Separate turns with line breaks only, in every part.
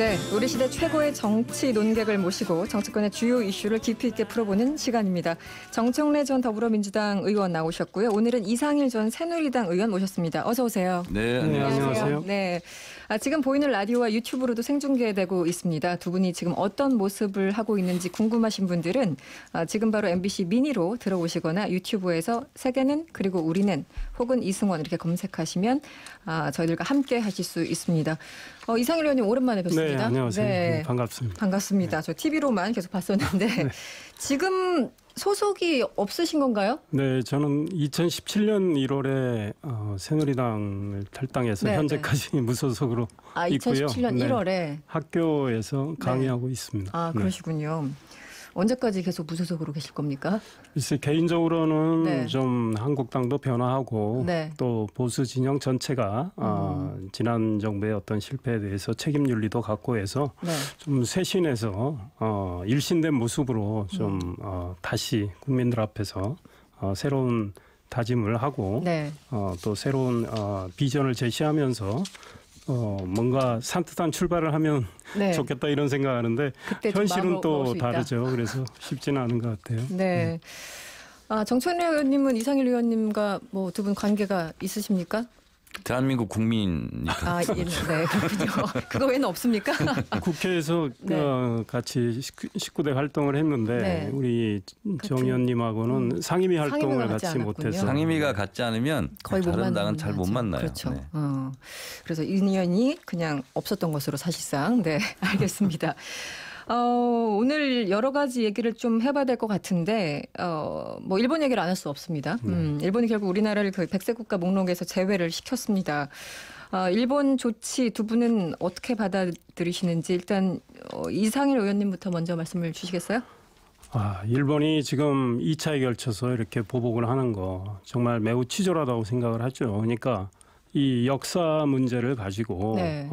네, 우리 시대 최고의 정치 논객을 모시고 정치권의 주요 이슈를 깊이 있게 풀어보는 시간입니다. 정청래 전 더불어민주당 의원 나오셨고요. 오늘은 이상일 전 새누리당 의원 모셨습니다. 어서 오세요.
네, 안녕하세요.
네, 지금 보이는 라디오와 유튜브로도 생중계되고 있습니다. 두 분이 지금 어떤 모습을 하고 있는지 궁금하신 분들은 지금 바로 MBC 미니로 들어오시거나 유튜브에서 세계는 그리고 우리는 혹은 이승원 이렇게 검색하시면 저희들과 함께 하실 수 있습니다. 이상일 의원님 오랜만에 뵙습니다.
네, 안녕하세요. 네, 반갑습니다.
반갑습니다.
네.
저 TV로만 계속 봤었는데
네.
지금 소속이 없으신 건가요?
네, 저는 2017년 1월에 새누리당을 탈당해서
네,
현재까지 네. 무소속으로 있고요.
2017년
네.
1월에
학교에서 강의하고
네.
있습니다.
그러시군요. 언제까지 계속 무소속으로 계실 겁니까?
글쎄 개인적으로는
네.
좀 한국당도 변화하고
네.
또 보수 진영 전체가 지난 정부의 어떤 실패에 대해서 책임 윤리도 갖고 해서
네.
좀 쇄신해서 일신된 모습으로 좀 다시 국민들 앞에서 새로운 다짐을 하고
네.
또 새로운 비전을 제시하면서 뭔가 산뜻한 출발을 하면
네.
좋겠다 이런 생각하는데 현실은 또 다르죠. 그래서 쉽지는 않은 것 같아요.
네. 정청래 의원님은 이상일 의원님과 뭐 두 분 관계가 있으십니까?
대한민국 국민이니까.
예, 네, 그렇군요. 그거 외에는 없습니까?
국회에서
네.
같이 19대 활동을 했는데
네.
우리 정 의원님하고는 상임위 활동을 같이
않았군요.
못해서
상임위가 같지 않으면
거의
다른 당은 잘 못 만나요.
그렇죠.
네.
그래서 인연이 그냥 없었던 것으로 사실상 네 알겠습니다. 오늘 여러 가지 얘기를 좀 해봐야 될 것 같은데 뭐 일본 얘기를 안 할 수 없습니다. 일본이 결국 우리나라를 그 백색 국가 목록에서 제외를 시켰습니다. 일본 조치 두 분은 어떻게 받아들이시는지 일단 이상일 의원님부터 먼저 말씀을 주시겠어요?
일본이 지금 2차에 걸쳐서 이렇게 보복을 하는 거 정말 매우 치졸하다고 생각을 하죠. 그러니까 이 역사 문제를 가지고
네.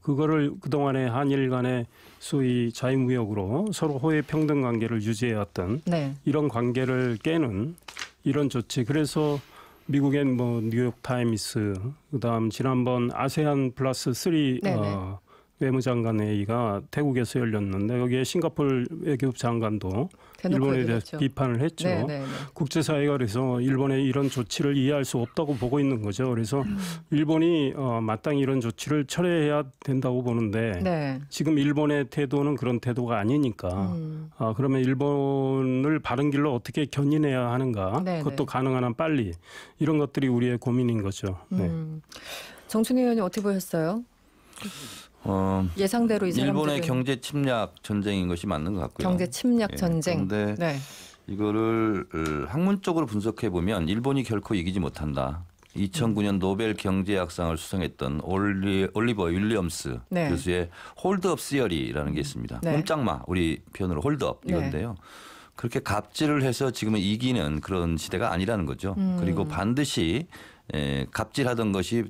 그거를 그동안에 한일 간의 소위 자유무역으로 서로 호혜 평등 관계를 유지해왔던
네.
이런 관계를 깨는 이런 조치. 그래서 미국엔 뭐 뉴욕 타임스, 그다음 지난번 아세안 플러스 3 외무장관 회의가 태국에서 열렸는데 여기에 싱가포르 외교부 장관도 일본에 대해서 비판을 했죠.
네네네.
국제사회가 그래서 일본의 이런 조치를 이해할 수 없다고 보고 있는 거죠. 그래서 일본이 마땅히 이런 조치를 철회해야 된다고 보는데
네.
지금 일본의 태도는 그런 태도가 아니니까 그러면 일본을 바른 길로 어떻게 견인해야 하는가.
네네.
그것도 가능한 한 빨리. 이런 것들이 우리의 고민인 거죠. 네.
정춘희 의원님 어떻게 보셨어요? 예상대로 이 사람들은
일본의 경제 침략 전쟁인 것이 맞는 것 같고요.
경제 침략 전쟁.
그런데
네.
이거를 학문적으로 분석해 보면 일본이 결코 이기지 못한다. 2009년 노벨 경제학상을 수상했던 올리버 윌리엄스
네.
교수의 홀드업 시어리라는 게 있습니다.
네.
꼼짝마 우리 표현으로 홀드업 이건데요. 그렇게 갑질을 해서 지금은 이기는 그런 시대가 아니라는 거죠. 그리고 반드시 갑질하던 것이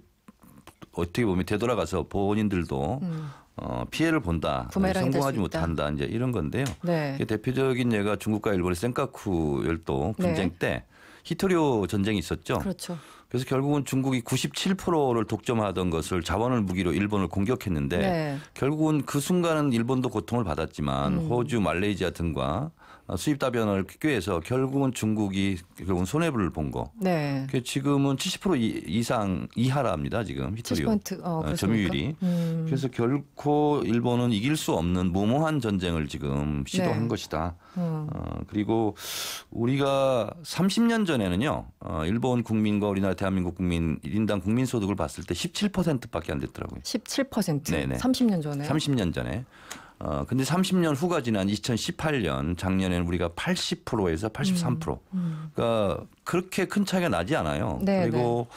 어떻게 보면 되돌아가서 본인들도 피해를 본다, 성공하지 못한다, 이제 이런 건데요.
네.
대표적인 예가 중국과 일본의 센카쿠 열도 분쟁 때 히토리오 전쟁이 있었죠.
그렇죠.
그래서 결국은 중국이 97%를 독점하던 것을 자원을 무기로 일본을 공격했는데 결국은 그 순간은 일본도 고통을 받았지만 호주, 말레이시아 등과 수입 다변을 꾀해서 결국은 중국이 결국은 손해를 본 거.
네.
지금은 70% 이상 이하랍니다. 지금 히토리오
70%
점유율이. 그래서 결코 일본은 이길 수 없는 무모한 전쟁을 지금 시도한 것이다. 그리고 우리가 30년 전에는요. 일본 국민과 우리나라 대한민국 국민 1인당 국민소득을 봤을 때 17%밖에 안 됐더라고요.
17%?
네네.
30년 전에?
30년 전에. 근데 30년 후가 지난 2018년 작년에는 우리가 80%에서 83%. 그러니까 그렇게 큰 차이가 나지 않아요. 그리고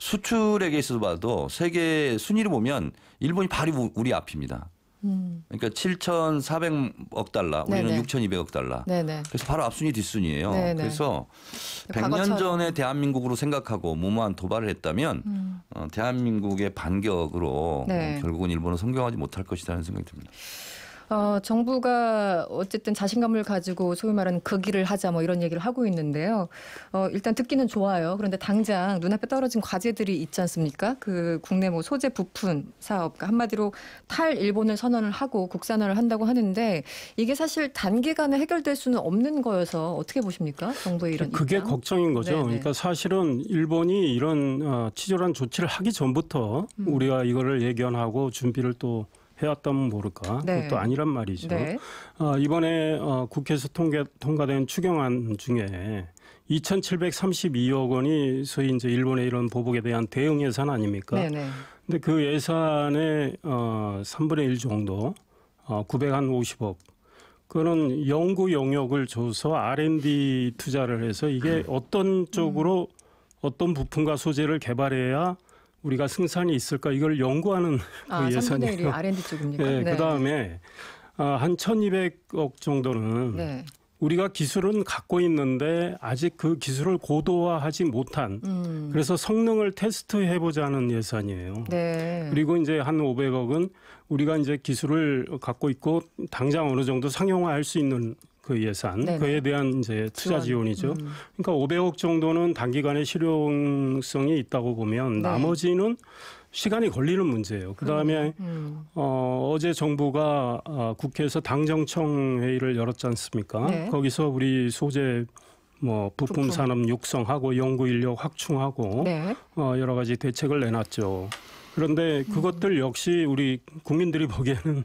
수출액에 있어서 봐도 세계 순위를 보면 일본이 바로 우리 앞입니다. 그러니까 7,400억 달러, 우리는 6,200억 달러. 그래서 바로 앞순위 뒷순위예요. 그래서 100년 전에 대한민국으로 생각하고 무모한 도발을 했다면 대한민국의 반격으로 결국은 일본은 성공하지 못할 것이라는 생각이 듭니다.
정부가 어쨌든 자신감을 가지고 소위 말하는 극일을 하자 뭐 이런 얘기를 하고 있는데요. 일단 듣기는 좋아요. 그런데 당장 눈앞에 떨어진 과제들이 있지 않습니까? 그 국내 뭐 소재 부품 사업, 그러니까 한마디로 탈일본을 선언을 하고 국산화를 한다고 하는데 이게 사실 단기간에 해결될 수는 없는 거여서 어떻게 보십니까? 정부의 이런
그게
입장?
걱정인 거죠.
네네.
그러니까 사실은 일본이 이런 치졸한 조치를 하기 전부터 우리가 이거를 예견하고 준비를 또 해왔다면 모를까?
네.
그것도 아니란 말이죠.
네.
이번에 국회에서 통과된 추경안 중에 2,732억 원이 소위 이제 일본의 이런 보복에 대한 대응 예산 아닙니까?
네네.
근데 그 예산의 3분의 1 정도, 950억. 그거는 연구 영역을 줘서 R&D 투자를 해서 이게 어떤 쪽으로 어떤 부품과 소재를 개발해야 우리가 생산이 있을까 이걸 연구하는 그 예산이에요.
3분의 1이 R&D 쪽입니까?
네,
네.
그다음에 한 1,200억 정도는
네.
우리가 기술은 갖고 있는데 아직 그 기술을 고도화하지 못한 그래서 성능을 테스트해보자는 예산이에요.
네.
그리고 이제 한 500억은 우리가 이제 기술을 갖고 있고 당장 어느 정도 상용화할 수 있는 그 예산,
네네.
그에 대한 이제 투자 지원이죠. 그러니까 500억 정도는 단기간에 실용성이 있다고 보면
네.
나머지는 시간이 걸리는 문제예요. 그다음에 어제 정부가 국회에서 당정청 회의를 열었지 않습니까?
네.
거기서 우리 소재 뭐 부품 산업 육성하고 연구 인력 확충하고
네.
여러 가지 대책을 내놨죠. 그런데 그것들 역시 우리 국민들이 보기에는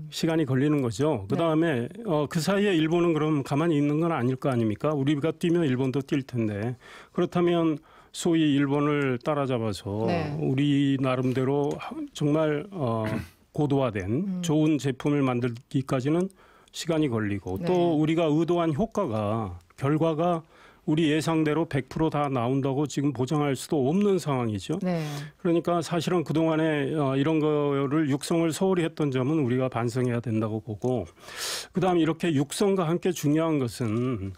시간이 걸리는 거죠. 그다음에 그 사이에 일본은 그럼 가만히 있는 건 아닐 거 아닙니까? 우리가 뛰면 일본도 뛸 텐데. 그렇다면 소위 일본을 따라잡아서
네.
우리 나름대로 정말 고도화된 좋은 제품을 만들기까지는 시간이 걸리고
네.
또 우리가 의도한 효과가 결과가 우리 예상대로 100% 다 나온다고 지금 보장할 수도 없는 상황이죠.
네.
그러니까 사실은 그동안에 이런 거를 육성을 소홀히 했던 점은 우리가 반성해야 된다고 보고 그다음에 이렇게 육성과 함께 중요한 것은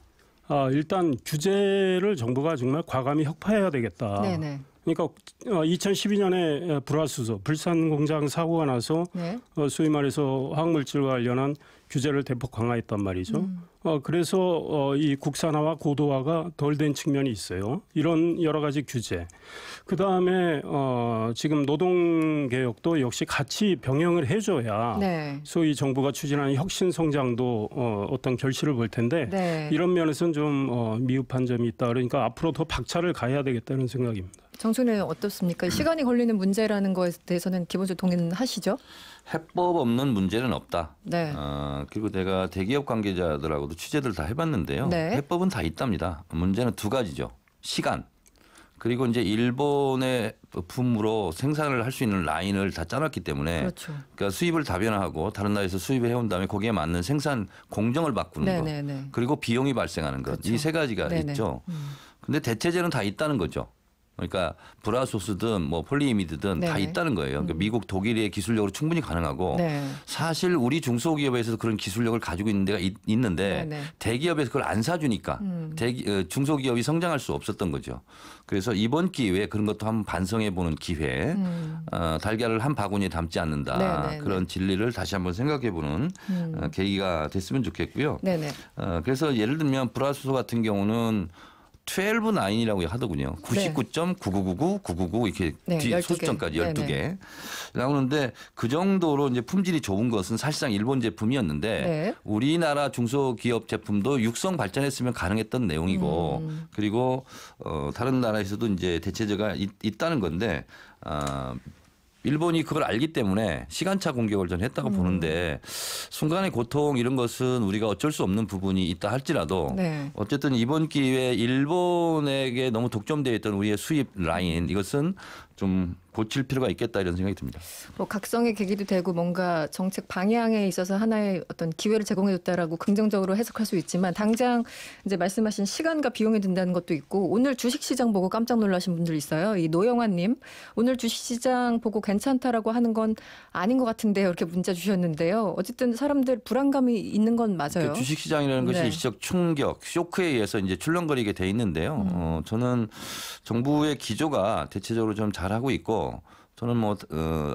일단 규제를 정부가 정말 과감히 혁파해야 되겠다.
네네.
그러니까 2012년에 불화수소, 불산 공장 사고가 나서
네.
소위 말해서 화학물질과 관련한 규제를 대폭 강화했단 말이죠. 그래서 이 국산화와 고도화가 덜 된 측면이 있어요. 이런 여러 가지 규제. 그다음에 지금 노동개혁도 역시 같이 병행을 해줘야
네.
소위 정부가 추진하는 혁신성장도 어떤 결실을 볼 텐데
네.
이런 면에서는 좀 미흡한 점이 있다. 그러니까 앞으로 더 박차를 가해야 되겠다는 생각입니다.
정순회 어떻습니까? 시간이 걸리는 문제라는 것에 대해서는 기본적으로 동의는 하시죠?
해법 없는 문제는 없다.
네.
그리고 내가 대기업 관계자들하고도 취재를 다 해봤는데요.
네.
해법은 다 있답니다. 문제는 두 가지죠. 시간. 그리고 이제 일본의 품으로 생산을 할 수 있는 라인을 다 짜놨기 때문에
그렇죠.
그러니까 수입을 다변화하고 다른 나라에서 수입을 해온 다음에 거기에 맞는 생산 공정을 바꾸는 것.
네네네.
그리고 비용이 발생하는 것.
그렇죠.
이 세 가지가
네네.
있죠. 근데 대체제는 다 있다는 거죠. 그러니까 브라소스든 뭐 폴리이미드든 다
네네.
있다는 거예요. 그러니까 미국, 독일의 기술력으로 충분히 가능하고
네.
사실 우리 중소기업에서 그런 기술력을 가지고 있는 데가 있는데
네네.
대기업에서 그걸 안 사주니까 중소기업이 성장할 수 없었던 거죠. 그래서 이번 기회에 그런 것도 한번 반성해 보는 기회, 달걀을 한 바구니에 담지 않는다.
네네네.
그런 진리를 다시 한번 생각해 보는 계기가 됐으면 좋겠고요.
네네.
그래서 예를 들면 브라소스 같은 경우는 12-9이라고 하더군요. 99.9999, 999 이렇게
네,
뒤
12개.
소수점까지 12개.
네네.
나오는데 그 정도로 이제 품질이 좋은 것은 사실상 일본 제품이었는데
네.
우리나라 중소기업 제품도 육성 발전했으면 가능했던 내용이고 그리고 다른 나라에서도 이제 대체제가 있다는 건데 일본이 그걸 알기 때문에 시간차 공격을 전 했다고 보는데 순간의 고통 이런 것은 우리가 어쩔 수 없는 부분이 있다 할지라도
네.
어쨌든 이번 기회에 일본에게 너무 독점되어 있던 우리의 수입 라인 이것은 좀 고칠 필요가 있겠다 이런 생각이 듭니다.
뭐 각성의 계기도 되고 뭔가 정책 방향에 있어서 하나의 어떤 기회를 제공해줬다라고 긍정적으로 해석할 수 있지만 당장 이제 말씀하신 시간과 비용이 든다는 것도 있고 오늘 주식시장 보고 깜짝 놀라신 분들 있어요. 이 노영환님 오늘 주식시장 보고 괜찮다라고 하는 건 아닌 것 같은데요. 이렇게 문자 주셨는데요. 어쨌든 사람들 불안감이 있는 건 맞아요.
그 주식시장이라는 것이
네.
일시적 충격, 쇼크에 의해서 이제 출렁거리게 돼 있는데요. 저는 정부의 기조가 대체적으로 좀 잘하고 있고 저는 뭐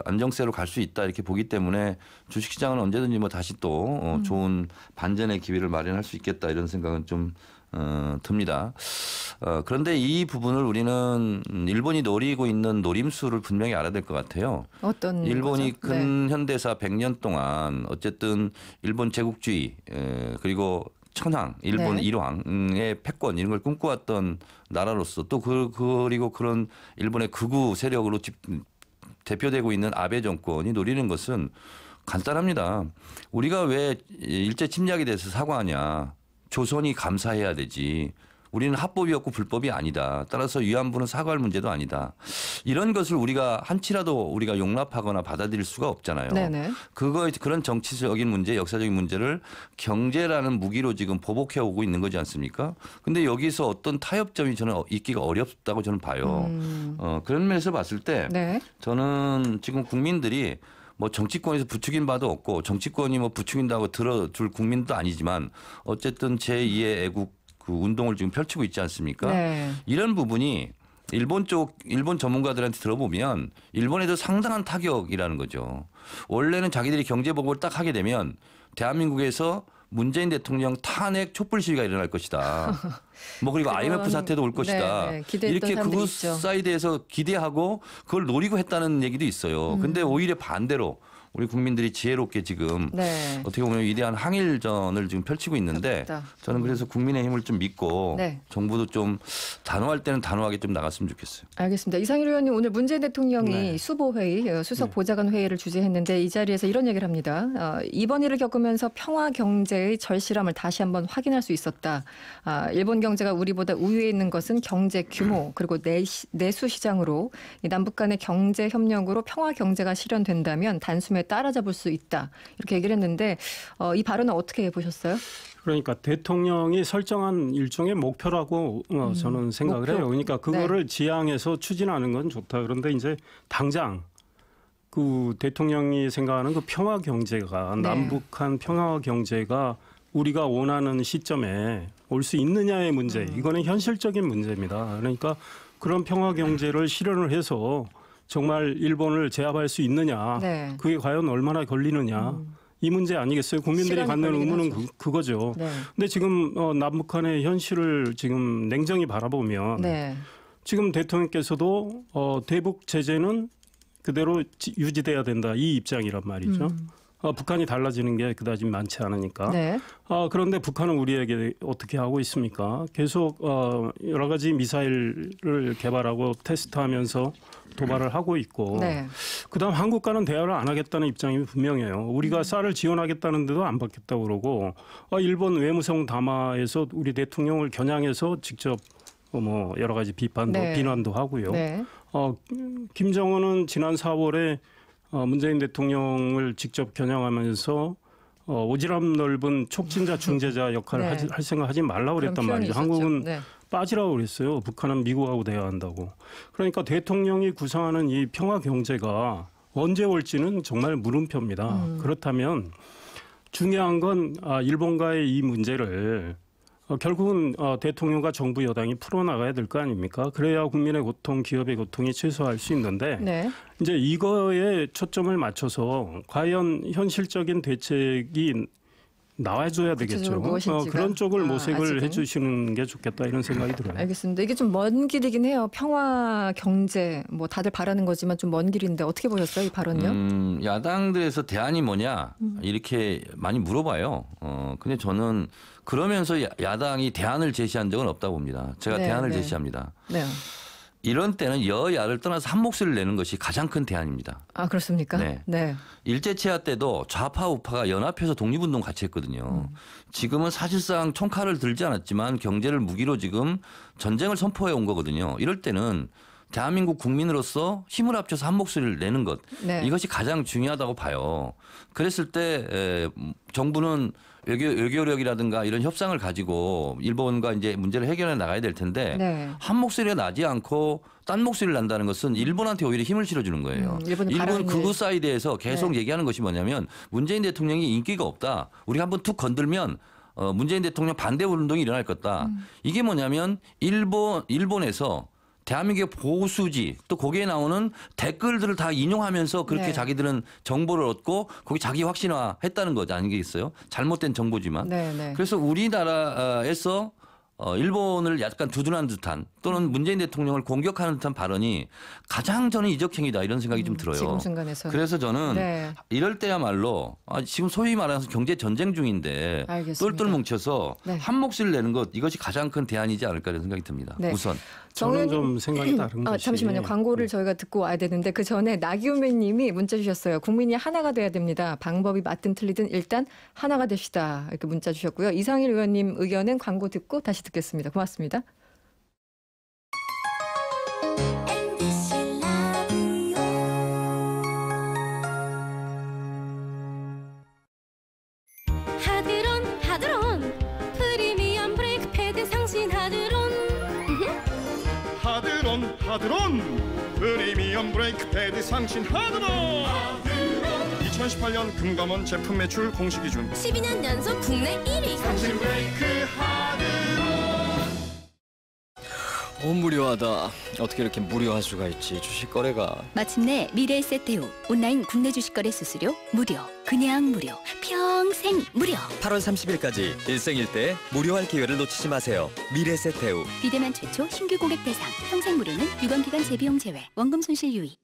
안정세로 갈 수 있다 이렇게 보기 때문에 주식시장은 언제든지 뭐 다시 또 좋은 반전의 기회를 마련할 수 있겠다 이런 생각은 좀 듭니다. 그런데 이 부분을 우리는 일본이 노리고 있는 노림수를 분명히 알아야 될 것 같아요.
어떤
일본이
거죠?
근현대사 100년 동안 어쨌든 일본 제국주의 그리고 천황, 일본
네.
일왕의 패권 이런 걸 꿈꿔왔던 나라로서 또 그리고 그런 일본의 극우 세력으로 대표되고 있는 아베 정권이 노리는 것은 간단합니다. 우리가 왜 일제 침략에 대해서 사과하냐. 조선이 감사해야 되지. 우리는 합법이었고 불법이 아니다. 따라서 위안부는 사과할 문제도 아니다. 이런 것을 우리가 한치라도 우리가 용납하거나 받아들일 수가 없잖아요.
네네.
그런 정치적인 문제, 역사적인 문제를 경제라는 무기로 지금 보복해 오고 있는 거지 않습니까? 근데 여기서 어떤 타협점이 저는 있기가 어렵다고 저는 봐요. 그런 면에서 봤을 때
네.
저는 지금 국민들이 뭐 정치권에서 부추긴 바도 없고 정치권이 뭐 부추긴다고 들어줄 국민도 아니지만 어쨌든 제2의 애국 그 운동을 지금 펼치고 있지 않습니까?
네.
이런 부분이 일본 전문가들한테 들어보면 일본에도 상당한 타격이라는 거죠. 원래는 자기들이 경제 보복을 딱 하게 되면 대한민국에서 문재인 대통령 탄핵 촛불 시위가 일어날 것이다. 뭐 그리고 IMF 사태도 올 것이다.
네,
이렇게 극우 사이드에서 기대하고 그걸 노리고 했다는 얘기도 있어요. 근데 오히려 반대로 우리 국민들이 지혜롭게 지금
네.
어떻게 보면 위대한 항일전을 지금 펼치고 있는데
그렇다.
저는 그래서 국민의힘을 좀 믿고
네.
정부도 좀 단호할 때는 단호하게 좀 나갔으면 좋겠어요.
알겠습니다. 이상일 의원님 오늘 문재인 대통령이
네.
수보회의, 수석
네.
보좌관 회의를 주재했는데 이 자리에서 이런 얘기를 합니다. 이번 일을 겪으면서 평화 경제의 절실함을 다시 한번 확인할 수 있었다. 일본 경제가 우리보다 우위에 있는 것은 경제 규모 그리고 내수 시장으로 남북 간의 경제 협력으로 평화 경제가 실현된다면 단숨에 따라잡을 수 있다. 이렇게 얘기를 했는데 이 발언은 어떻게 보셨어요?
그러니까 대통령이 설정한 일종의 목표라고 저는 생각을 해요. 그러니까 그거를 네. 지향해서 추진하는 건 좋다. 그런데 이제 당장 그 대통령이 생각하는 그 평화 경제가 네. 남북한 평화 경제가 우리가 원하는 시점에 올 수 있느냐의 문제. 이거는 현실적인 문제입니다. 그러니까 그런 평화 경제를 실현을 해서 정말 일본을 제압할 수 있느냐. 네. 그게 과연 얼마나 걸리느냐. 이 문제 아니겠어요? 국민들이 갖는 의문은 그거죠. 네. 근데 지금 남북한의 현실을 지금 냉정히 바라보면 네. 지금 대통령께서도 대북 제재는 그대로 유지돼야 된다. 이 입장이란 말이죠. 북한이 달라지는 게 그다지 많지 않으니까. 네. 그런데 북한은 우리에게 어떻게 하고 있습니까? 계속 여러 가지 미사일을 개발하고 테스트하면서 도발을 하고 있고 네. 그다음 한국과는 대화를 안 하겠다는 입장이 분명해요. 우리가 쌀을 지원하겠다는데도 안 받겠다고 그러고 일본 외무성 담화에서 우리 대통령을 겨냥해서 직접 뭐 여러 가지 비판도 네. 비난도 하고요. 네. 김정은은 지난 4월에 문재인 대통령을 직접 겨냥하면서 오지랖 넓은 촉진자 중재자 역할을 네. 할 생각 하지 말라고 그랬단 말이죠. 있었죠. 한국은 네. 빠지라고 그랬어요. 북한은 미국하고 대화한다고. 그러니까 대통령이 구상하는 이 평화 경제가 언제 올지는 정말 물음표입니다. 그렇다면 중요한 건 일본과의 이 문제를 결국은 대통령과 정부 여당이 풀어나가야 될 거 아닙니까? 그래야 국민의 고통, 기업의 고통이 최소화할 수 있는데 네. 이제 이거에 초점을 맞춰서 과연 현실적인 대책이 나와줘야 되겠죠. 그런 쪽을 모색을 해주시는 게 좋겠다 이런 생각이 들어요.
알겠습니다. 이게 좀 먼 길이긴 해요. 평화 경제 뭐 다들 바라는 거지만 좀 먼 길인데 어떻게 보셨어요 이 발언요?
야당들에서 대안이 뭐냐 이렇게 많이 물어봐요. 근데 저는 그러면서 야당이 대안을 제시한 적은 없다고 봅니다. 제가 네, 대안을 네. 제시합니다. 네. 이런 때는 여야를 떠나서 한 목소리를 내는 것이 가장 큰 대안입니다.
아 그렇습니까?
네. 네. 일제치하 때도 좌파 우파가 연합해서 독립운동 같이 했거든요. 지금은 사실상 총칼을 들지 않았지만 경제를 무기로 지금 전쟁을 선포해 온 거거든요. 이럴 때는 대한민국 국민으로서 힘을 합쳐서 한 목소리를 내는 것. 네. 이것이 가장 중요하다고 봐요. 그랬을 때 정부는 외교력이라든가 이런 협상을 가지고 일본과 이제 문제를 해결해 나가야 될 텐데 네. 한 목소리가 나지 않고 딴 목소리를 난다는 것은 일본한테 오히려 힘을 실어주는 거예요. 일본 극우 사이드에서 계속 네. 얘기하는 것이 뭐냐면 문재인 대통령이 인기가 없다. 우리가 한번 툭 건들면 문재인 대통령 반대 운동이 일어날 거다. 이게 뭐냐면 일본에서 대한민국의 보수지 또 거기에 나오는 댓글들을 다 인용하면서 그렇게
네.
자기들은 정보를 얻고 거기 자기 확신화했다는 거지 아니겠어요? 잘못된 정보지만.
네, 네.
그래서 우리나라에서 일본을 약간 두둔한 듯한 또는 문재인 대통령을 공격하는 듯한 발언이 가장 저는 이적행위다 이런 생각이 좀 들어요.
지금 순간에서는.
그래서 저는
네.
이럴 때야말로 지금 소위 말해서 경제 전쟁 중인데
알겠습니다.
똘똘 뭉쳐서
네.
한 몫을 내는 것 이것이 가장 큰 대안이지 않을까 이런 생각이 듭니다.
네.
우선.
저는 좀 생각이 다른 것이.
잠시만요. 광고를 저희가 듣고 와야 되는데 그 전에 나기우맨 님이 문자 주셨어요. 국민이 하나가 돼야 됩니다. 방법이 맞든 틀리든 일단 하나가 됩시다. 이렇게 문자 주셨고요. 이상일 의원님 의견은 광고 듣고 다시 듣겠습니다. 고맙습니다.
하드론 프리미엄 브레이크 패드 상신 하드론
하드론 프리미엄 브레이크 패드 상신 하드론 2018년 금감원 제품 매출 공시 기준
12년 연속 국내 1위
상신 브레이크 하드론.
무료하다. 어떻게 이렇게 무료할 수가 있지? 주식 거래가.
마침내 미래에셋대우 온라인 국내 주식거래 수수료 무료. 그냥 무료. 평생 무료.
8월 30일까지 일생일대 무료할 기회를 놓치지 마세요. 미래에셋대우.
비대면 최초 신규 고객 대상. 평생 무료는 유관기관 재비용 제외. 원금 손실 유의.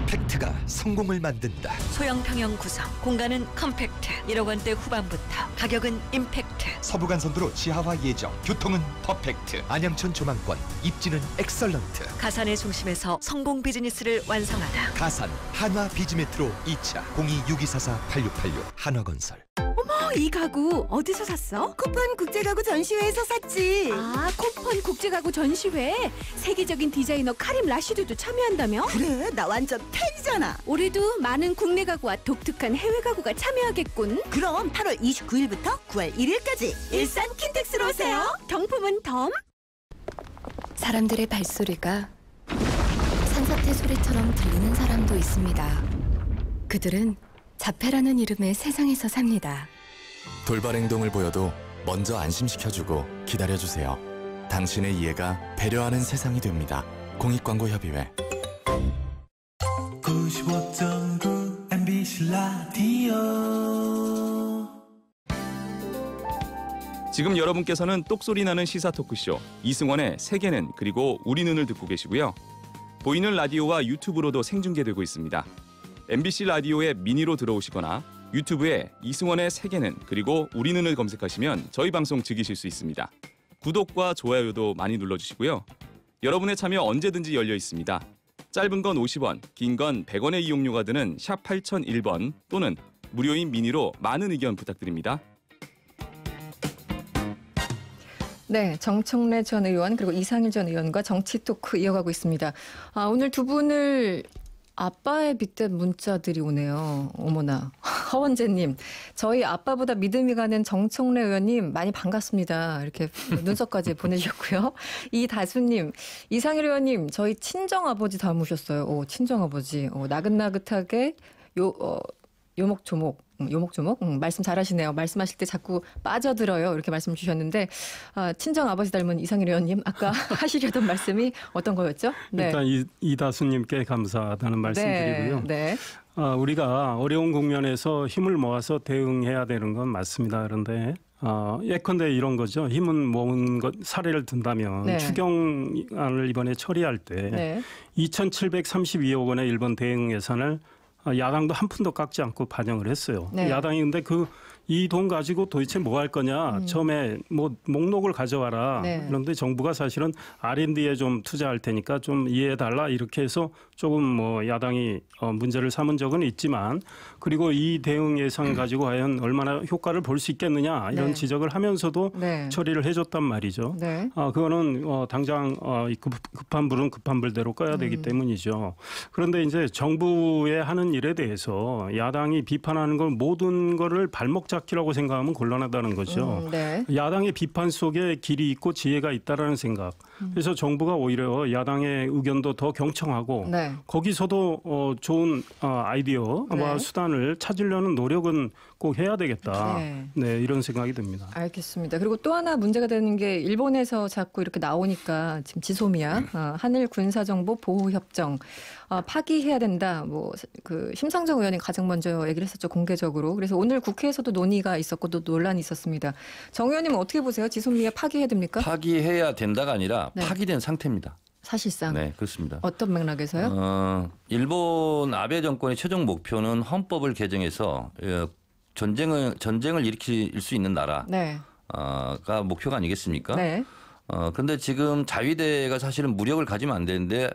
팩트가 성공을 만든다.
소형 평형 구성, 공간은 컴팩트, 1억 원대 후반부터, 가격은 임팩트.
서부간선도로 지하화 예정, 교통은 퍼펙트. 안양천 조망권, 입지는 엑설런트.
가산의 중심에서 성공 비즈니스를 완성하다.
가산 한화 비즈메트로 2차 0262448686 한화건설.
이 가구 어디서 샀어?
쿠폰 국제가구 전시회에서 샀지.
아, 쿠폰 국제가구 전시회. 세계적인 디자이너 카림 라시드도 참여한다며?
그래, 나 완전 팬이잖아.
올해도 많은 국내 가구와 독특한 해외 가구가 참여하겠군.
그럼 8월 29일부터 9월 1일까지 일산 킨텍스로 오세요.
경품은 덤.
사람들의 발소리가 산사태 소리처럼 들리는 사람도 있습니다. 그들은 자폐라는 이름의 세상에서 삽니다.
돌발 행동을 보여도 먼저 안심시켜주고 기다려주세요. 당신의 이해가 배려하는 세상이 됩니다. 공익광고협의회.
95.9 MBC 라디오.
지금 여러분께서는 똑소리 나는 시사 토크쇼 이승원의 세계는 그리고 우리 눈을 듣고 계시고요. 보이는 라디오와 유튜브로도 생중계되고 있습니다. MBC 라디오의 미니로 들어오시거나 유튜브에 이승원의 세계는 그리고 우리 눈을 검색하시면 저희 방송 즐기실 수 있습니다. 구독과 좋아요도 많이 눌러주시고요. 여러분의 참여 언제든지 열려 있습니다. 짧은 건 50원, 긴 건 100원의 이용료가 드는 샵 8001번 또는 무료인 미니로 많은 의견 부탁드립니다.
네, 정청래 전 의원 그리고 이상일 전 의원과 정치 토크 이어가고 있습니다. 오늘 두 분을 아빠에 빗댄 문자들이 오네요. 어머나. 허원재님, 저희 아빠보다 믿음이 가는 정청래 의원님 많이 반갑습니다. 이렇게 눈썹까지 보내주셨고요. 이다수님, 이상일 의원님, 저희 친정아버지 닮으셨어요. 오, 친정아버지. 나긋나긋하게 요목조목 말씀 잘하시네요. 말씀하실 때 자꾸 빠져들어요. 이렇게 말씀 주셨는데 친정 아버지 닮은 이상일 의원님 아까 하시려던 말씀이 어떤 거였죠? 네.
일단 이다수님께 감사하다는 말씀드리고요.
네.
우리가 어려운 국면에서 힘을 모아서 대응해야 되는 건 맞습니다. 그런데 예컨대 이런 거죠. 힘은 모은 것 사례를 든다면
네.
추경안을 이번에 처리할 때
네.
2,732억 원의 일본 대응 예산을 야당도 한 푼도 깎지 않고 반영을 했어요.
네.
야당이 근데 이 돈 가지고 도대체 뭐 할 거냐. 처음에 뭐 목록을 가져와라.
네.
그런데 정부가 사실은 R&D에 좀 투자할 테니까 좀 이해해달라. 이렇게 해서 조금 뭐 야당이 문제를 삼은 적은 있지만 그리고 이 대응 예산 가지고 과연 얼마나 효과를 볼 수 있겠느냐. 이런
네.
지적을 하면서도
네.
처리를 해줬단 말이죠.
네.
그거는 당장 급한 불은 급한 불대로 꺼야 되기 때문이죠. 그런데 이제 정부의 하는 일에 대해서 야당이 비판하는 걸 모든 거를 발목 잡기라고 생각하면 곤란하다는 거죠.
네.
야당의 비판 속에 길이 있고 지혜가 있다라는 생각. 그래서 정부가 오히려 야당의 의견도 더 경청하고
네.
거기서도 좋은 아이디어와
네.
수단을 찾으려는 노력은 꼭 해야 되겠다. 네, 이런 생각이 듭니다.
알겠습니다. 그리고 또 하나 문제가 되는 게 일본에서 자꾸 이렇게 나오니까 지금 지소미아 한일 군사정보 보호협정 파기해야 된다. 뭐 그 심상정 의원이 가장 먼저 얘기를 했었죠, 공개적으로. 그래서 오늘 국회에서도 논의가 있었고 또 논란이 있었습니다. 정 의원님은 어떻게 보세요? 지소미아 파기해야 됩니까?
파기해야 된다가 아니라
네.
파기된 상태입니다.
사실상.
네, 그렇습니다.
어떤 맥락에서요?
일본 아베 정권의 최종 목표는 헌법을 개정해서 전쟁을 일으킬 수 있는 나라가
네.
목표가 아니겠습니까?
네.
그런데 지금 자위대가 사실은 무력을 가지면 안 되는데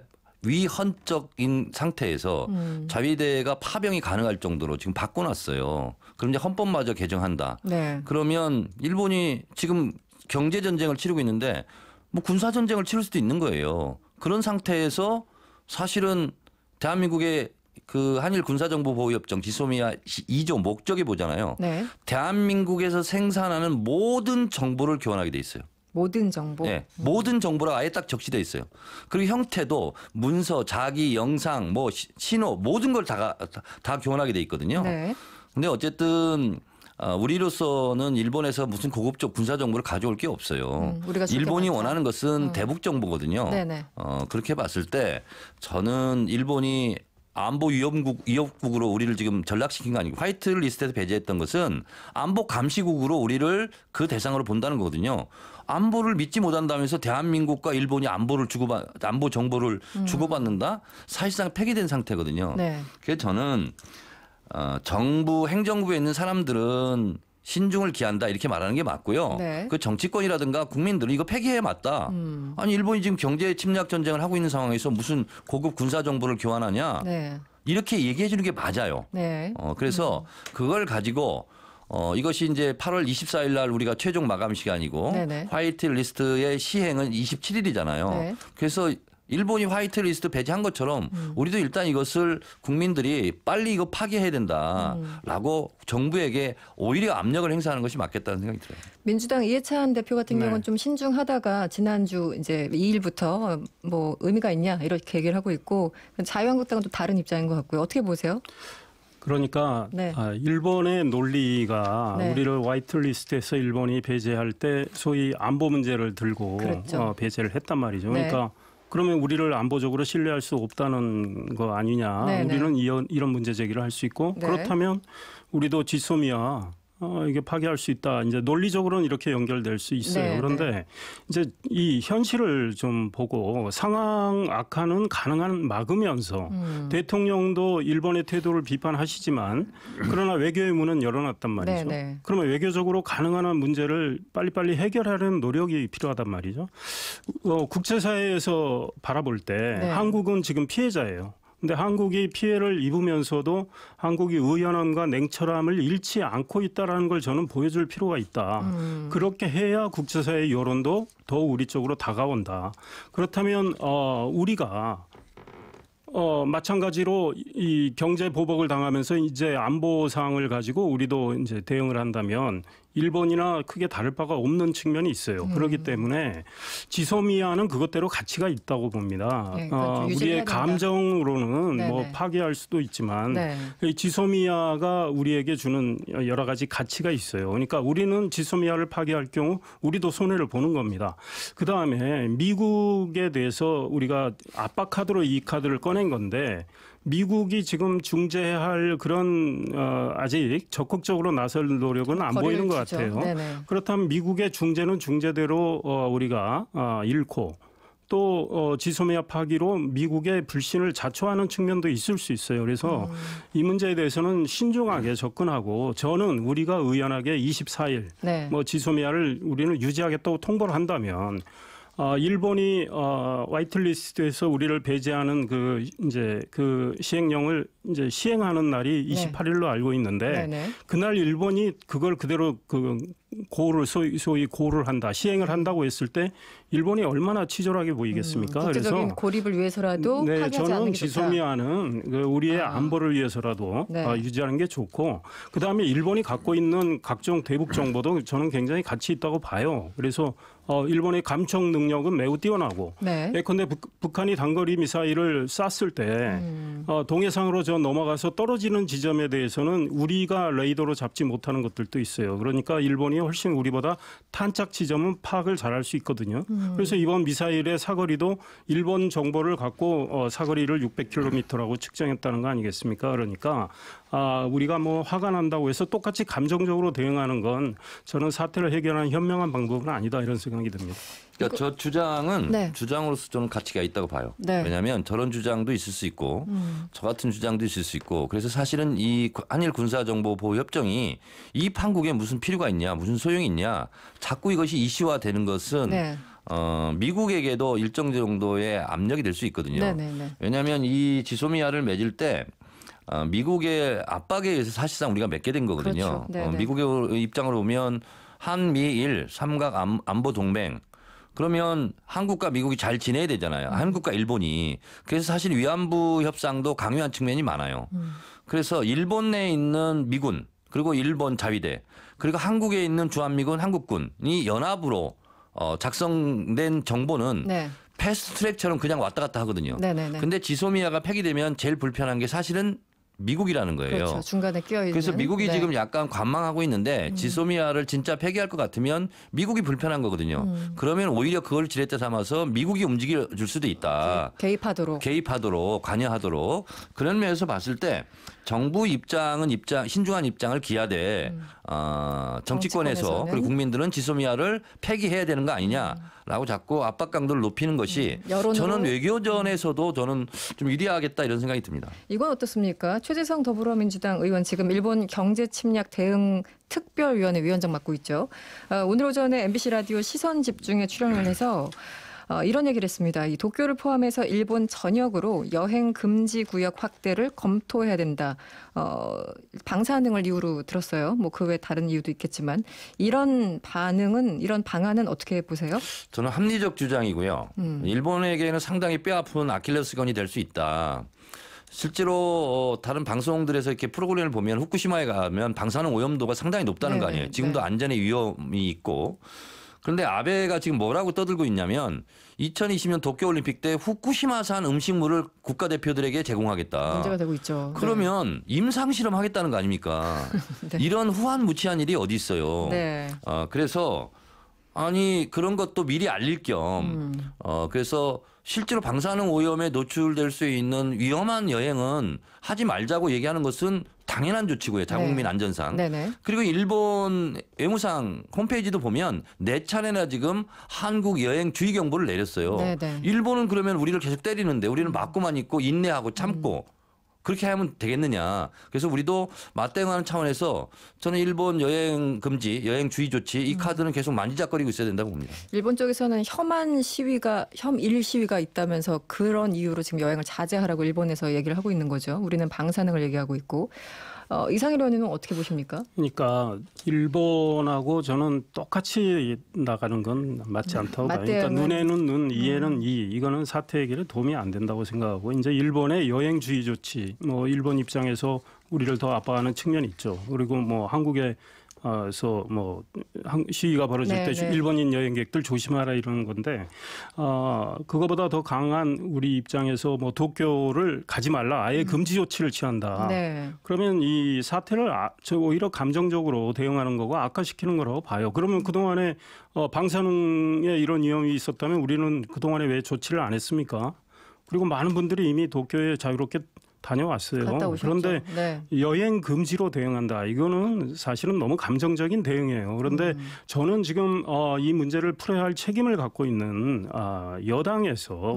위헌적인 상태에서 자위대가 파병이 가능할 정도로 지금 바꿔놨어요. 그럼 이제 헌법마저 개정한다.
네.
그러면 일본이 지금 경제 전쟁을 치르고 있는데 뭐 군사 전쟁을 치를 수도 있는 거예요. 그런 상태에서 사실은 대한민국의 그 한일 군사정보보호협정 지소미아 2조 목적이 보잖아요.
네.
대한민국에서 생산하는 모든 정보를 교환하게 돼 있어요.
모든 정보.
네, 모든 정보가 아예 딱 적시돼 있어요. 그리고 형태도 문서, 자기, 영상, 뭐 신호 모든 걸 다 교환하게 돼 있거든요.
네.
근데 어쨌든 우리로서는 일본에서 무슨 고급적 군사 정보를 가져올 게 없어요. 일본이 원하는 것은 대북 정보거든요.
네네.
그렇게 봤을 때 저는 일본이 안보 위협국으로 우리를 지금 전락시킨 거 아니고 화이트 리스트에서 배제했던 것은 안보 감시국으로 우리를 그 대상으로 본다는 거거든요. 안보를 믿지 못한다면서 대한민국과 일본이 안보 정보를 주고받는다? 사실상 폐기된 상태거든요.
네.
그래서 저는 정부 행정부에 있는 사람들은 신중을 기한다 이렇게 말하는 게 맞고요.
네.
그 정치권이라든가 국민들은 이거 폐기해야 맞다. 아니 일본이 지금 경제 침략 전쟁을 하고 있는 상황에서 무슨 고급 군사 정보를 교환하냐.
네.
이렇게 얘기해 주는 게 맞아요.
네.
그래서 그걸 가지고 이것이 이제 8월 24일 날 우리가 최종 마감 시간이고
네네.
화이트 리스트의 시행은 27일이잖아요.
네.
그래서 일본이 화이트 리스트 배제한 것처럼 우리도 일단 이것을 국민들이 빨리 이거 파기해야 된다라고 정부에게 오히려 압력을 행사하는 것이 맞겠다는 생각이 들어요.
민주당 이해찬 대표 같은
네.
경우는 좀 신중하다가 지난주 이제 2일부터 뭐 의미가 있냐 이렇게 얘기를 하고 있고 자유한국당은 또 다른 입장인 것 같고요. 어떻게 보세요?
그러니까
네.
일본의 논리가
네.
우리를 화이트리스트에서 일본이 배제할 때 소위 안보 문제를 들고
그랬죠.
배제를 했단 말이죠.
네.
그러니까 그러면 우리를 안보적으로 신뢰할 수 없다는 거 아니냐.
네,
우리는 이런 문제 제기를 할 수 있고
네.
그렇다면 우리도 지소미아 이게 파기할 수 있다. 이제 논리적으로는 이렇게 연결될 수 있어요.
네,
그런데
네.
이제 이 현실을 좀 보고 상황 악화는 가능한 막으면서 대통령도 일본의 태도를 비판하시지만 그러나 외교의 문은 열어놨단 말이죠.
네, 네.
그러면 외교적으로 가능한 한 문제를 빨리빨리 해결하려는 노력이 필요하단 말이죠. 국제사회에서 바라볼 때
네.
한국은 지금 피해자예요. 근데 한국이 피해를 입으면서도 한국이 의연함과 냉철함을 잃지 않고 있다는 걸 저는 보여줄 필요가 있다. 그렇게 해야 국제사회 여론도 더 우리 쪽으로 다가온다. 그렇다면 우리가 마찬가지로 이 경제 보복을 당하면서 이제 안보 사항을 가지고 우리도 이제 대응을 한다면 일본이나 크게 다를 바가 없는 측면이 있어요. 그렇기 때문에 지소미아는 그것대로 가치가 있다고 봅니다.
네,
우리의 감정으로는
네네.
뭐 파기할 수도 있지만
네.
이 지소미아가 우리에게 주는 여러 가지 가치가 있어요. 그러니까 우리는 지소미아를 파기할 경우 우리도 손해를 보는 겁니다. 그다음에 미국에 대해서 우리가 압박 카드로 이 카드를 꺼낸 건데 미국이 지금 중재할 그런 아직 적극적으로 나설 노력은 안 보이는 것 같아요.
네네.
그렇다면 미국의 중재는 중재대로 우리가 잃고 또 지소미아 파기로 미국의 불신을 자초하는 측면도 있을 수 있어요. 그래서 이 문제에 대해서는 신중하게 접근하고 저는 우리가 의연하게 24일
네.
뭐 지소미아를 우리는 유지하겠다고 통보를 한다면 일본이 화이트리스트에서 우리를 배제하는 그 시행령을 이제 시행하는 날이 28일로 알고 있는데
네네.
그날 일본이 그걸 그대로 고를 소위 고를 한다, 시행을 한다고 했을 때 일본이 얼마나 치졸하게 보이겠습니까?
국제적인
그래서
고립을 위해서라도
네,
파기하지 않는 게
저는
좋다.
지소미아는 우리의 안보를 위해서라도
네.
유지하는 게 좋고, 그다음에 일본이 갖고 있는 각종 대북 정보도 저는 굉장히 가치 있다고 봐요. 그래서 일본의 감청 능력은 매우 뛰어나고,
네.
예컨대 북한이 단거리 미사일을 쐈을 때 동해상으로 넘어가서 떨어지는 지점에 대해서는 우리가 레이더로 잡지 못하는 것들도 있어요. 그러니까 일본이 훨씬 우리보다 탄착 지점은 파악을 잘할 수 있거든요. 그래서 이번 미사일의 사거리도 일본 정보를 갖고 사거리를 600km라고 측정했다는 거 아니겠습니까? 그러니까 우리가 뭐 화가 난다고 해서 똑같이 감정적으로 대응하는 건 저는 사태를 해결하는 현명한 방법은 아니다, 이런 생각이 듭니다.
그러니까 저 주장은
네.
주장으로서 저는 가치가 있다고 봐요.
네.
왜냐하면 저런 주장도 있을 수 있고 저 같은 주장도 있을 수 있고, 그래서 사실은 이 한일 군사정보보호협정이 이 판국에 무슨 필요가 있냐, 무슨 소용이 있냐, 자꾸 이것이 이슈화되는 것은
네.
미국에게도 일정 정도의 압력이 될 수 있거든요.
네네네.
왜냐하면 이 지소미아를 맺을 때 미국의 압박에 의해서 사실상 우리가 맺게 된 거거든요.
그렇죠.
미국의 입장으로 보면 한미일 삼각 안보 동맹, 그러면 한국과 미국이 잘 지내야 되잖아요. 한국과 일본이. 그래서 사실 위안부 협상도 강요한 측면이 많아요. 그래서 일본 내에 있는 미군, 그리고 일본 자위대, 그리고 한국에 있는 주한미군, 한국군이 연합으로 작성된 정보는
네.
패스트 트랙처럼 그냥 왔다 갔다 하거든요.
네네네.
근데 지소미아가 폐기되면 제일 불편한 게 사실은 미국이라는 거예요.
그렇죠. 중간에 끼어 있는.
그래서 미국이
네.
지금 약간 관망하고 있는데 지소미아를 진짜 폐기할 것 같으면 미국이 불편한 거거든요. 그러면 오히려 그걸 지렛대 삼아서 미국이 움직여 줄 수도 있다. 개입하도록 관여하도록. 그런 면에서 봤을 때 정부 입장은 신중한 입장을 기하되 정치권에서 그리고 국민들은 지소미아를 폐기해야 되는 거 아니냐라고 자꾸 압박 강도를 높이는 것이 저는 외교전에서도 저는 좀 유리하겠다, 이런 생각이 듭니다.
이건 어떻습니까? 최재성 더불어민주당 의원 지금 일본 경제 침략 대응 특별위원회 위원장 맡고 있죠. 오늘 오전에 MBC 라디오 시선 집중에 출연을 해서 이런 얘기를 했습니다. 이 도쿄를 포함해서 일본 전역으로 여행 금지 구역 확대를 검토해야 된다. 방사능 등을 이유로 들었어요. 뭐 그 외 다른 이유도 있겠지만 이런 방안은 어떻게 보세요?
저는 합리적 주장이고요. 일본에게는 상당히 뼈아픈 아킬레스건이 될 수 있다. 실제로 다른 방송들에서 이렇게 프로그램을 보면 후쿠시마에 가면 방사능 오염도가 상당히 높다는 거 아니에요. 지금도 안전에 위험이 있고. 그런데 아베가 지금 뭐라고 떠들고 있냐면 2020년 도쿄올림픽 때 후쿠시마산 음식물을 국가대표들에게 제공하겠다.
문제가 되고 있죠.
그러면 임상실험 하겠다는 거 아닙니까?
네.
이런 후한무치한 일이 어디 있어요.
네.
그래서 그런 것도 미리 알릴 겸 그래서 실제로 방사능 오염에 노출될 수 있는 위험한 여행은 하지 말자고 얘기하는 것은 당연한 조치고요. 자국민 안전상.
네네.
그리고 일본 외무상 홈페이지도 보면 4차례나 지금 한국 여행 주의 경보를 내렸어요.
네네.
일본은 그러면 우리를 계속 때리는데 우리는 맞고만 있고 인내하고 참고 그렇게 하면 되겠느냐. 그래서 우리도 맞대응하는 차원에서 저는 일본 여행 금지, 여행 주의 조치 이 카드는 계속 만지작거리고 있어야 된다고 봅니다.
일본 쪽에서는 혐일 시위가 있다면서 그런 이유로 지금 여행을 자제하라고 일본에서 얘기를 하고 있는 거죠. 우리는 방사능을 얘기하고 있고. 이상일 의원님은 어떻게 보십니까?
그러니까 일본하고 저는 똑같이 나가는 건 맞지 않다고 봐요. 그러니까 눈에는 눈, 이에는 이. 이거는 사태 해결에 도움이 안 된다고 생각하고 이제 일본의 여행주의 조치, 뭐 일본 입장에서 우리를 더 압박하는 측면이 있죠. 그리고 뭐 한국에 서 뭐 시위가 벌어질 때 일본인 여행객들 조심하라 이러는 건데 그거보다 더 강한 우리 입장에서 뭐 도쿄를 가지 말라 아예 금지 조치를 취한다. 그러면 이 사태를 오히려 감정적으로 대응하는 거고 악화시키는 거라고 봐요. 그러면 그동안에 방사능에 이런 위험이 있었다면 우리는 그동안에 왜 조치를 안 했습니까? 그리고 많은 분들이 이미 도쿄에 자유롭게 다녀왔어요. 그런데 여행 금지로 대응한다. 이거는 사실은 너무 감정적인 대응이에요. 그런데 저는 지금 이 문제를 풀어야 할 책임을 갖고 있는 여당에서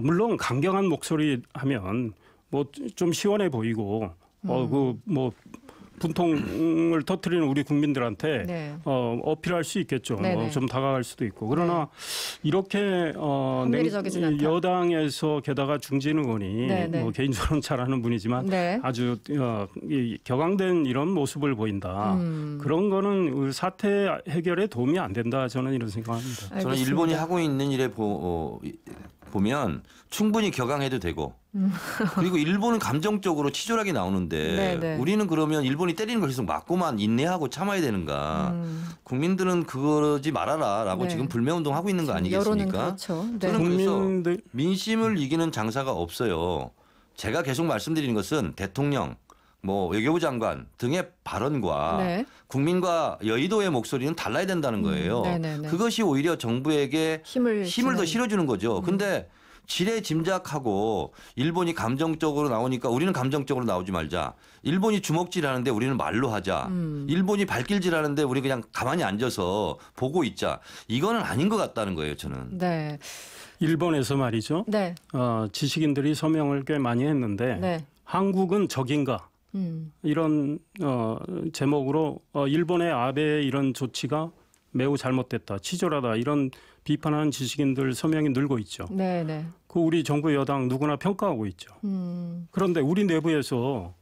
물론 강경한 목소리 하면 뭐 좀 시원해 보이고 그 뭐 분통을 터뜨리는 우리 국민들한테
네.
어필할 수 있겠죠. 좀 다가갈 수도 있고. 그러나
네.
이렇게 여당에서 게다가 중진 의원이 뭐 개인적으로는 잘 아는 분이지만
네.
아주 격앙된 이런 모습을 보인다. 그런 거는 사태 해결에 도움이 안 된다. 저는 이런 생각합니다.
알겠습니다. 저는 일본이 하고 있는 일에 보면 충분히 격앙해도 되고 그리고 일본은 감정적으로 치졸하게 나오는데
네네.
우리는 그러면 일본이 때리는 걸 계속 맞고만 인내하고 참아야 되는가. 국민들은 그러지 말아라라고
네.
지금 불매운동 하고 있는 거 아니겠습니까?
여론은 그렇죠. 네.
저는 그래서 민심을 이기는 장사가 없어요. 제가 계속 말씀드리는 것은 대통령 뭐 외교부 장관 등의 발언과
네.
국민과 여의도의 목소리는 달라야 된다는 거예요. 그것이 오히려 정부에게 힘을 더 실어주는 거죠. 근데 지레 짐작하고 일본이 감정적으로 나오니까 우리는 감정적으로 나오지 말자. 일본이 주먹질하는데 우리는 말로 하자. 일본이 발길질하는데 우리 그냥 가만히 앉아서 보고 있자. 이거는 아닌 것 같다는 거예요, 저는.
네.
일본에서 말이죠.
네.
지식인들이 서명을 꽤 많이 했는데
네.
한국은 적인가? 이런 제목으로 일본의 아베의 이런 조치가 매우 잘못됐다, 치졸하다 이런 비판하는 지식인들 서명이 늘고 있죠.
네네.
그 우리 정부 여당 누구나 평가하고 있죠. 그런데 우리 내부에서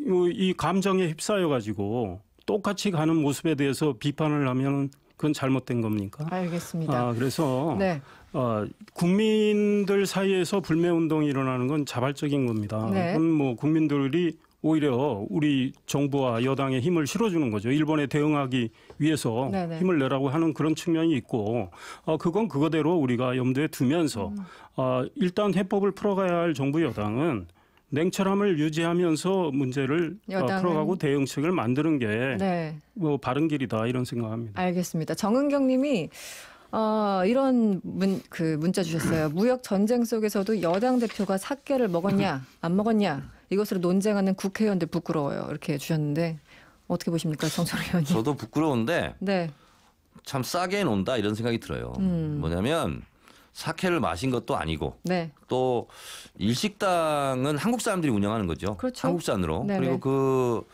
이 감정에 휩싸여 가지고 똑같이 가는 모습에 대해서 비판을 하면 그건 잘못된 겁니까?
알겠습니다.
그래서
네.
국민들 사이에서 불매운동이 일어나는 건 자발적인 겁니다.
네.
그건 뭐 국민들이 오히려 우리 정부와 여당에 힘을 실어주는 거죠. 일본에 대응하기 위해서
네네.
힘을 내라고 하는 그런 측면이 있고 그건 그거대로 우리가 염두에 두면서 일단 해법을 풀어가야 할 정부 여당은 냉철함을 유지하면서 문제를 풀어가고 대응책을 만드는 게 뭐 바른 길이다 이런 생각합니다.
알겠습니다. 정은경 님이 이런 문자 주셨어요. 무역 전쟁 속에서도 여당 대표가 사케를 먹었냐 안 먹었냐 이것으로 논쟁하는 국회의원들 부끄러워요. 이렇게 주셨는데 어떻게 보십니까, 정철 의원님?
저도 부끄러운데
네.
참 싸게 논다 이런 생각이 들어요. 뭐냐면 사케를 마신 것도 아니고
네.
또 일식당은 한국 사람들이 운영하는 거죠.
그렇죠.
한국산으로.
네네.
그리고 그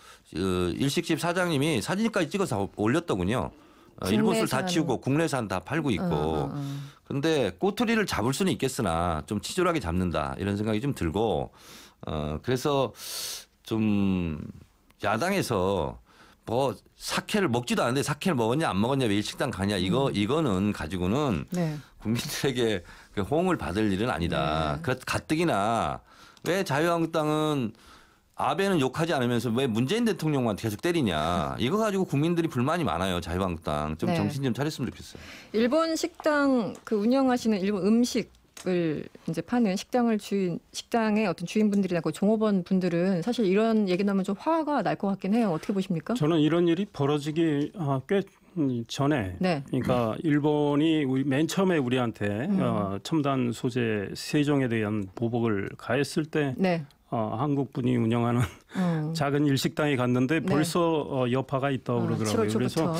일식집 사장님이 사진까지 찍어서 올렸더군요. 일본술 다 치우고 국내산 다 팔고 있고. 그런데 꼬투리를 잡을 수는 있겠으나 좀 치졸하게 잡는다 이런 생각이 좀 들고 그래서 좀 야당에서 뭐 사케를 먹지도 않는데 사케를 먹었냐 안 먹었냐 왜 일식당 가냐 이거는 가지고는
네.
국민들에게 호응을 받을 일은 아니다. 가뜩이나 왜 자유한국당은 아베는 욕하지 않으면서 왜 문재인 대통령한테 계속 때리냐. 이거 가지고 국민들이 불만이 많아요. 자유한국당. 좀 정신 좀 차렸으면 좋겠어요.
일본 식당 운영하시는 일본 음식을 이제 파는 식당의 어떤 주인분들이나 그 종업원 분들은 사실 이런 얘기 나오면 좀 화가 날 것 같긴 해요. 어떻게 보십니까?
저는 이런 일이 벌어지기 꽤 전에 그러니까 일본이 맨 처음에 우리한테 첨단 소재 세종에 대한 보복을 가했을 때 한국 분이 운영하는 작은 일식당에 갔는데 벌써 여파가 있다고 그러더라고요. 그래서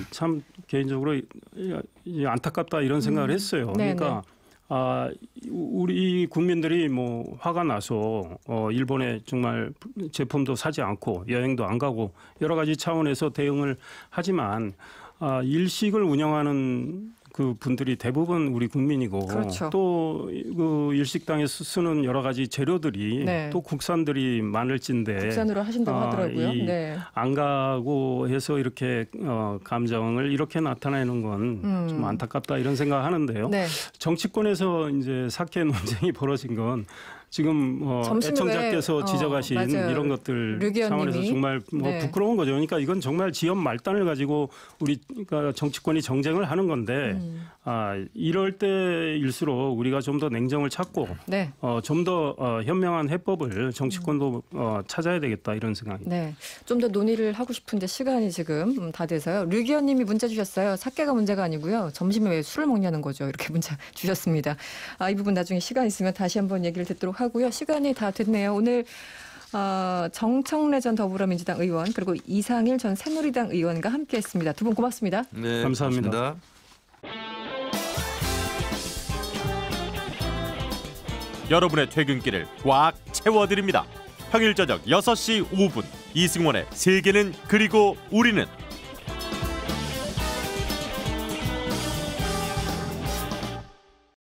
참 개인적으로 안타깝다 이런 생각을 했어요. 그러니까 우리 국민들이 뭐 화가 나서 일본에 정말 제품도 사지 않고 여행도 안 가고 여러 가지 차원에서 대응을 하지만 일식을 운영하는 그 분들이 대부분 우리 국민이고 또 그 일식당에서 쓰는 여러 가지 재료들이 또 국산들이 많을진데
국산으로 하신다고 하더라고요.
안 가고 해서 이렇게 감정을 이렇게 나타내는 건 좀 안타깝다 이런 생각하는데요. 정치권에서 이제 사케 논쟁이 벌어진 건 지금 애청자께서 지적하신 이런 것들 상황에서 정말 부끄러운 거죠. 그러니까 이건 정말 지연 말단을 가지고 우리가 정치권이 정쟁을 하는 건데 이럴 때일수록 우리가 좀 더 냉정을 찾고 좀 더 현명한 해법을 정치권도 찾아야 되겠다 이런 생각입니다.
네, 좀 더 논의를 하고 싶은데 시간이 지금 다 돼서요. 류기현님이 문자 주셨어요. 사케가 문제가 아니고요. 점심에 왜 술을 먹냐는 거죠. 이렇게 문자 주셨습니다. 이 부분 나중에 시간 있으면 다시 한번 얘기를 듣도록 하고요. 시간이 다 됐네요. 오늘 정청래 전 더불어민주당 의원 그리고 이상일 전 새누리당 의원과 함께했습니다. 두 분 고맙습니다.
네,
감사합니다.
고맙습니다.
여러분의 퇴근길을 꽉 채워드립니다. 평일 저녁 6시 5분 이승원의 세계는 그리고 우리는